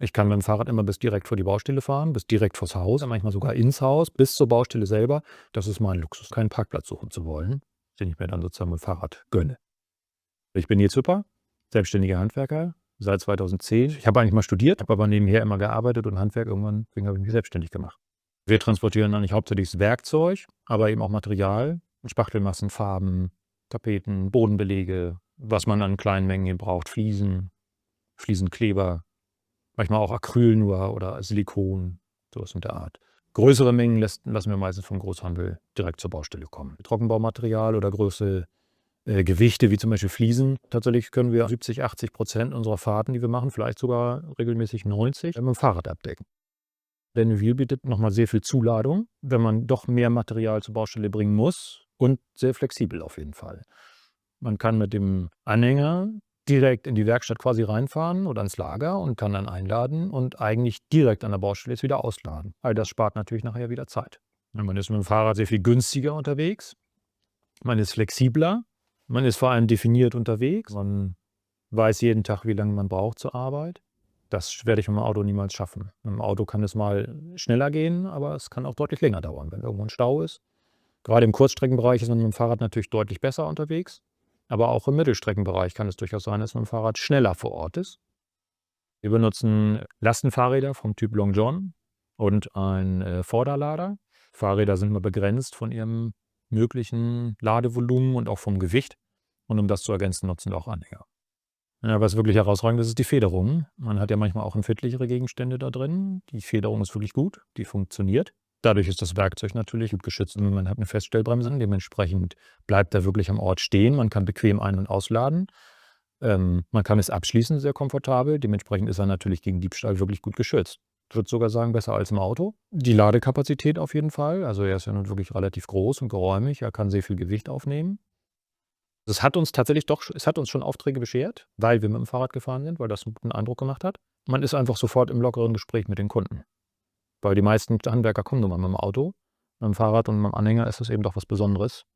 Ich kann mit dem Fahrrad immer bis direkt vor die Baustelle fahren, bis direkt vors Haus, manchmal sogar ins Haus, bis zur Baustelle selber. Das ist mein Luxus, keinen Parkplatz suchen zu wollen, den ich mir dann sozusagen mit dem Fahrrad gönne. Ich bin Nils Hüpper, selbstständiger Handwerker seit 2010. Ich habe eigentlich mal studiert, habe aber nebenher immer gearbeitet und Handwerk deswegen habe ich mich selbstständig gemacht. Wir transportieren eigentlich hauptsächlich das Werkzeug, aber eben auch Material, Spachtelmassen, Farben, Tapeten, Bodenbelege, was man an kleinen Mengen hier braucht, Fliesen, Fliesenkleber, manchmal auch Acryl nur oder Silikon, so was in der Art. Größere Mengen lassen wir meistens vom Großhandel direkt zur Baustelle kommen. Trockenbaumaterial oder größere Gewichte wie zum Beispiel Fliesen. Tatsächlich können wir 70-80% unserer Fahrten, die wir machen, vielleicht sogar regelmäßig 90, mit dem Fahrrad abdecken. Denn Wheel bietet nochmal sehr viel Zuladung, wenn man doch mehr Material zur Baustelle bringen muss, und sehr flexibel auf jeden Fall. Man kann mit dem Anhänger direkt in die Werkstatt quasi reinfahren oder ins Lager und kann dann einladen und eigentlich direkt an der Baustelle jetzt wieder ausladen. All das spart natürlich nachher wieder Zeit. Ja, man ist mit dem Fahrrad sehr viel günstiger unterwegs. Man ist flexibler. Man ist vor allem definiert unterwegs. Man weiß jeden Tag, wie lange man braucht zur Arbeit. Das werde ich mit dem Auto niemals schaffen. Mit dem Auto kann es mal schneller gehen, aber es kann auch deutlich länger dauern, wenn irgendwo ein Stau ist. Gerade im Kurzstreckenbereich ist man mit dem Fahrrad natürlich deutlich besser unterwegs. Aber auch im Mittelstreckenbereich kann es durchaus sein, dass man mit dem Fahrrad schneller vor Ort ist. Wir benutzen Lastenfahrräder vom Typ Long John und ein Vorderlader. Fahrräder sind immer begrenzt von ihrem möglichen Ladevolumen und auch vom Gewicht. Und um das zu ergänzen, nutzen wir auch Anhänger. Ja, was wirklich herausragend ist, ist die Federung. Man hat ja manchmal auch empfindlichere Gegenstände da drin. Die Federung ist wirklich gut, die funktioniert. Dadurch ist das Werkzeug natürlich gut geschützt und man hat eine Feststellbremse. Dementsprechend bleibt er wirklich am Ort stehen. Man kann bequem ein- und ausladen. Man kann es abschließen, sehr komfortabel. Dementsprechend ist er natürlich gegen Diebstahl wirklich gut geschützt. Ich würde sogar sagen, besser als im Auto. Die Ladekapazität auf jeden Fall. Also er ist ja nun wirklich relativ groß und geräumig. Er kann sehr viel Gewicht aufnehmen. Es hat uns schon Aufträge beschert, weil wir mit dem Fahrrad gefahren sind, weil das 'n guten Eindruck gemacht hat. Man ist einfach sofort im lockeren Gespräch mit den Kunden, weil die meisten Handwerker kommen nun mal mit dem Auto. Mit dem Fahrrad und mit dem Anhänger ist das eben doch was Besonderes.